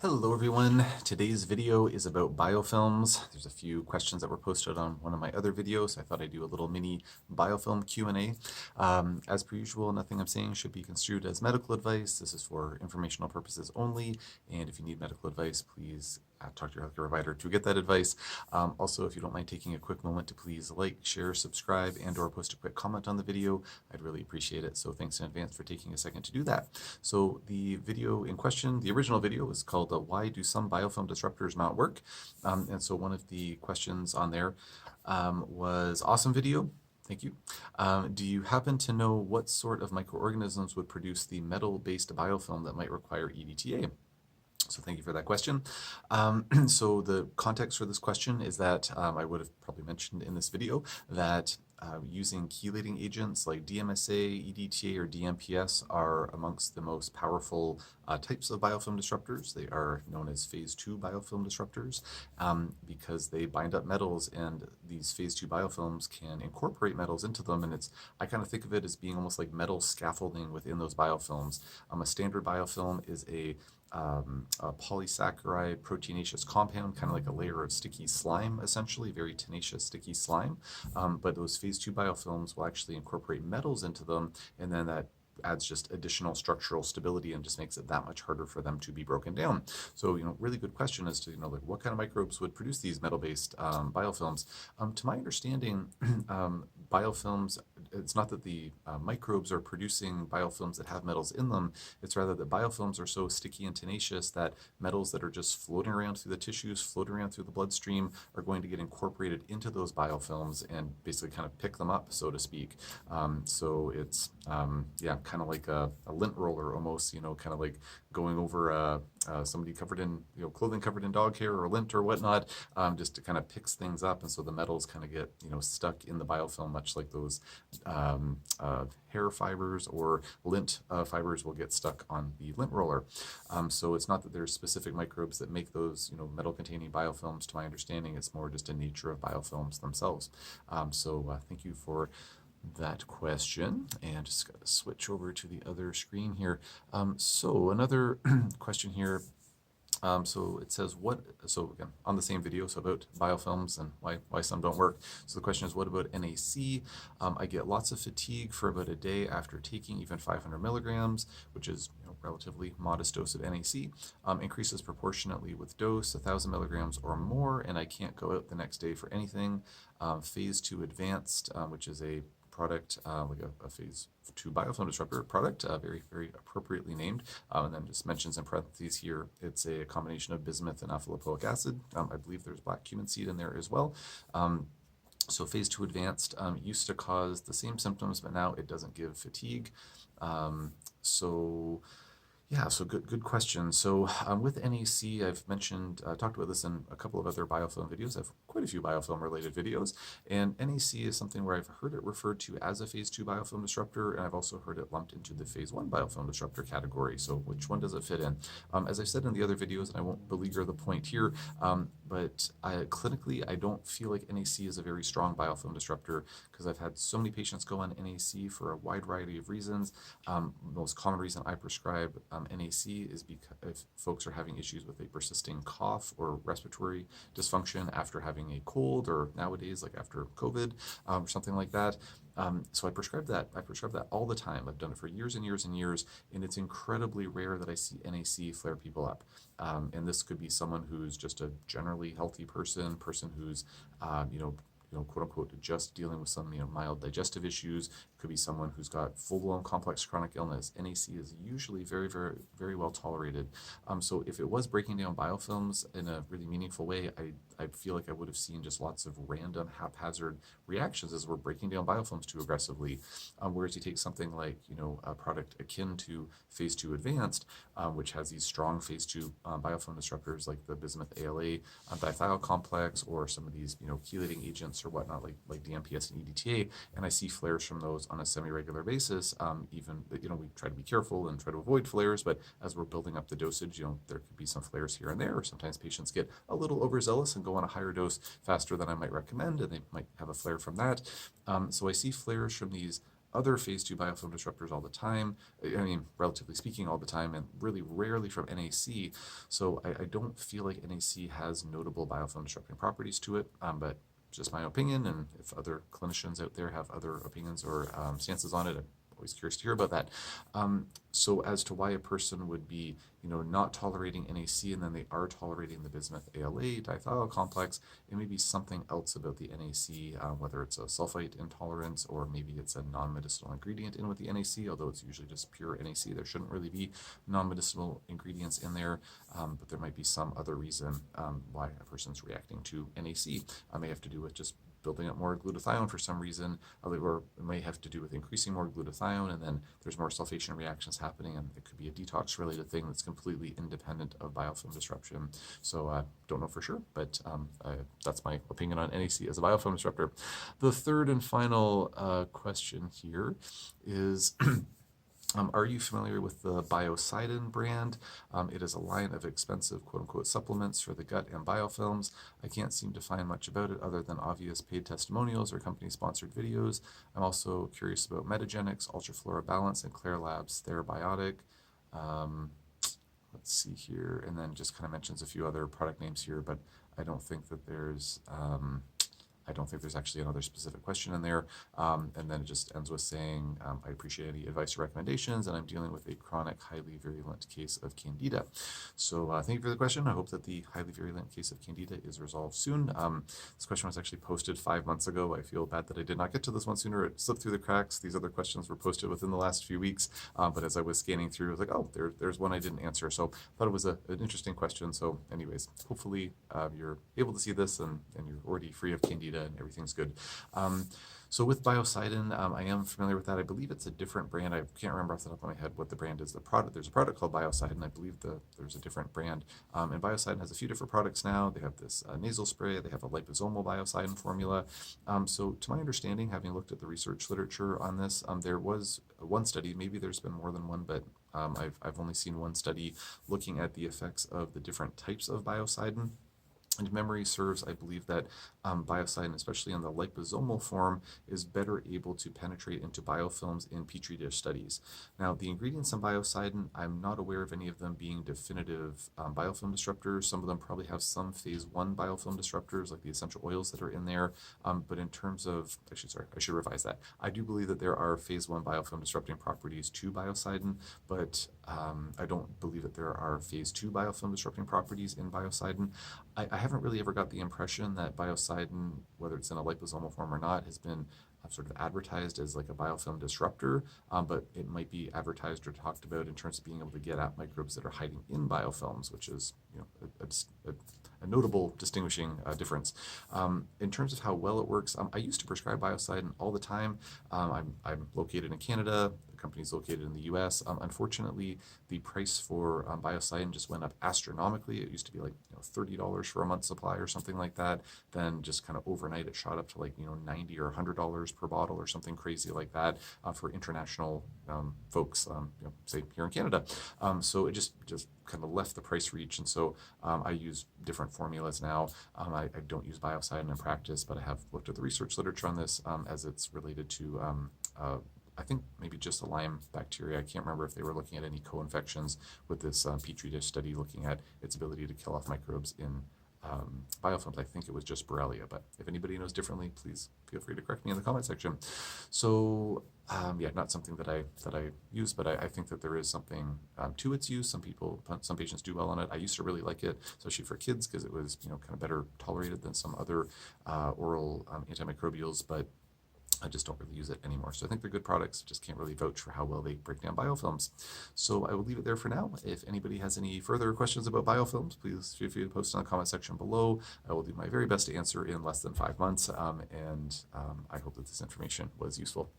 Hello everyone, today's video is about biofilms. There's a few questions that were posted on one of my other videos, so I thought I'd do a little mini biofilm Q&A. As per usual, nothing I'm saying should be construed as medical advice. This is for informational purposes only, and if you need medical advice, please talk to your healthcare provider to get that advice. Also, if you don't mind taking a quick moment to please like, share, subscribe, and or post a quick comment on the video, I'd really appreciate it. So thanks in advance for taking a second to do that. So the video in question, the original video was called Why Do Some Biofilm Disruptors Not Work? And so one of the questions on there was, awesome video. Thank you. Do you happen to know what sort of microorganisms would produce the metal-based biofilm that might require EDTA? So thank you for that question. So the context for this question is that I would have probably mentioned in this video that using chelating agents like DMSA, EDTA, or DMPS are amongst the most powerful types of biofilm disruptors. They are known as phase 2 biofilm disruptors because they bind up metals, and these phase 2 biofilms can incorporate metals into them, and I kind of think of it as being almost like metal scaffolding within those biofilms. A standard biofilm is a polysaccharide proteinaceous compound, kind of like a layer of sticky slime, essentially, very tenacious sticky slime. But those phase 2 biofilms will actually incorporate metals into them, and then that adds just additional structural stability and just makes it that much harder for them to be broken down. So, really good question as to, like what kind of microbes would produce these metal-based biofilms. To my understanding, biofilms, it's not that the microbes are producing biofilms that have metals in them, it's rather that biofilms are so sticky and tenacious that metals that are just floating around through the tissues, floating around through the bloodstream, are going to get incorporated into those biofilms and basically kind of pick them up, so to speak. So it's, yeah, kind of like a lint roller almost, kind of like going over somebody covered in, clothing covered in dog hair or lint or whatnot, just to kind of picks things up. And so the metals kind of get, stuck in the biofilm, much like those hair fibers or lint fibers will get stuck on the lint roller. So it's not that there's specific microbes that make those, metal-containing biofilms. To my understanding, it's more just a nature of biofilms themselves. So thank you for that question, and just got to switch over to the other screen here. So another question here. So it says so again, on the same video, so about biofilms and why some don't work. So the question is, what about NAC? I get lots of fatigue for about a day after taking even 500 milligrams, which is relatively modest dose of NAC. Increases proportionately with dose, 1,000 milligrams or more, and I can't go out the next day for anything. Phase 2 advanced, which is a product, like a phase 2 biofilm disruptor product, very, very appropriately named. And then just mentions in parentheses here, it's a combination of bismuth and alpha lipoic acid. I believe there's black cumin seed in there as well. So phase 2 advanced used to cause the same symptoms, but now it doesn't give fatigue. Yeah, so good question. So with NAC, I've mentioned, talked about this in a couple of other biofilm videos. I have quite a few biofilm related videos, and NAC is something where I've heard it referred to as a phase 2 biofilm disruptor, and I've also heard it lumped into the phase 1 biofilm disruptor category. So which one does it fit in? As I said in the other videos, and I won't beleaguer the point here, but clinically, I don't feel like NAC is a very strong biofilm disruptor because I've had so many patients go on NAC for a wide variety of reasons. The most common reason I prescribe NAC is because if folks are having issues with a persisting cough or respiratory dysfunction after having a cold, or nowadays like after COVID or something like that. So I prescribe that. I prescribe that all the time. I've done it for years and years and years, and it's incredibly rare that I see NAC flare people up. And this could be someone who's just a generally healthy person who's, quote unquote, just dealing with some, mild digestive issues. It could be someone who's got full-blown complex chronic illness. NAC is usually very, very, very well tolerated. So if it was breaking down biofilms in a really meaningful way, I feel like I would have seen just lots of random haphazard reactions as we're breaking down biofilms too aggressively. Whereas you take something like, a product akin to phase 2 advanced, which has these strong phase 2 biofilm disruptors like the bismuth ALA dithiol complex, or some of these, chelating agents or whatnot, like DMPS and EDTA, and I see flares from those on a semi-regular basis. Even, we try to be careful and try to avoid flares, but as we're building up the dosage, there could be some flares here and there, or sometimes patients get a little overzealous and go on a higher dose faster than I might recommend, and they might have a flare from that. So I see flares from these other phase 2 biofilm disruptors all the time. I mean, relatively speaking, all the time, and really rarely from NAC. So I don't feel like NAC has notable biofilm disrupting properties to it, but just my opinion. And if other clinicians out there have other opinions or stances on it, I'm always curious to hear about that. So as to why a person would be, not tolerating NAC and then they are tolerating the bismuth ALA dithiol complex, it may be something else about the NAC, whether it's a sulfite intolerance or maybe it's a non-medicinal ingredient in with the NAC, although it's usually just pure NAC. There shouldn't really be non-medicinal ingredients in there, but there might be some other reason why a person's reacting to NAC. It may have to do with just building up more glutathione for some reason, or it may have to do with increasing more glutathione, and then there's more sulfation reactions happening, and it could be a detox-related thing that's completely independent of biofilm disruption. So don't know for sure, but that's my opinion on NAC as a biofilm disruptor. The third and final question here is are you familiar with the Biocidin brand? It is a line of expensive quote-unquote supplements for the gut and biofilms. I can't seem to find much about it other than obvious paid testimonials or company-sponsored videos. I'm also curious about Metagenics, Ultraflora Balance, and Claire Labs Therabiotic. Let's see here, and then just kind of mentions a few other product names here, but I don't think that there's actually another specific question in there. And then it just ends with saying, I appreciate any advice or recommendations, and I'm dealing with a chronic, highly virulent case of Candida. So thank you for the question. I hope that the highly virulent case of Candida is resolved soon. This question was actually posted 5 months ago. I feel bad that I did not get to this one sooner. It slipped through the cracks. These other questions were posted within the last few weeks, but as I was scanning through, I was like, oh, there's one I didn't answer. So I thought it was an interesting question. So anyways, hopefully you're able to see this and you're already free of Candida and everything's good. So with Biocidin, I am familiar with that. I believe it's a different brand. I can't remember off the top of my head what the brand is. There's a product called Biocidin. I believe there's a different brand. And Biocidin has a few different products now. They have this nasal spray. They have a liposomal Biocidin formula. So to my understanding, having looked at the research literature on this, there was one study. Maybe there's been more than one, but I've only seen one study looking at the effects of the different types of Biocidin. And memory serves, I believe that Biocidin, especially in the liposomal form, is better able to penetrate into biofilms in Petri dish studies. Now, the ingredients in Biocidin, I'm not aware of any of them being definitive biofilm disruptors. Some of them probably have some phase 1 biofilm disruptors, like the essential oils that are in there. But in terms of, I should revise that. I do believe that there are phase 1 biofilm disrupting properties to Biocidin, but I don't believe that there are phase 2 biofilm disrupting properties in Biocidin. I haven't really ever got the impression that Biocidin, whether it's in a liposomal form or not, has been sort of advertised as like a biofilm disruptor, but it might be advertised or talked about in terms of being able to get at microbes that are hiding in biofilms, which is a notable distinguishing difference. In terms of how well it works, I used to prescribe Biocidin all the time. I'm located in Canada. The company's located in the US. Unfortunately, the price for Biocidin just went up astronomically. It used to be like $30 for a month's supply or something like that. Then just kind of overnight, it shot up to like $90 or $100 per bottle or something crazy like that for international folks, say here in Canada. So it just kind of left the price reach, and so I use different formulas now. I don't use Biocidin in practice, but I have looked at the research literature on this as it's related to I think maybe just the Lyme bacteria. I can't remember if they were looking at any co-infections with this Petri dish study looking at its ability to kill off microbes in biofilms. I think it was just Borrelia, but if anybody knows differently, please feel free to correct me in the comment section. So yeah, not something that I use, but I think that there is something to its use. Some patients do well on it. I used to really like it, especially for kids, because it was kind of better tolerated than some other oral antimicrobials, but I just don't really use it anymore. So I think they're good products, just can't really vouch for how well they break down biofilms. So I will leave it there for now. If anybody has any further questions about biofilms, please feel free to post in the comment section below. I will do my very best to answer in less than 5 months, and I hope that this information was useful.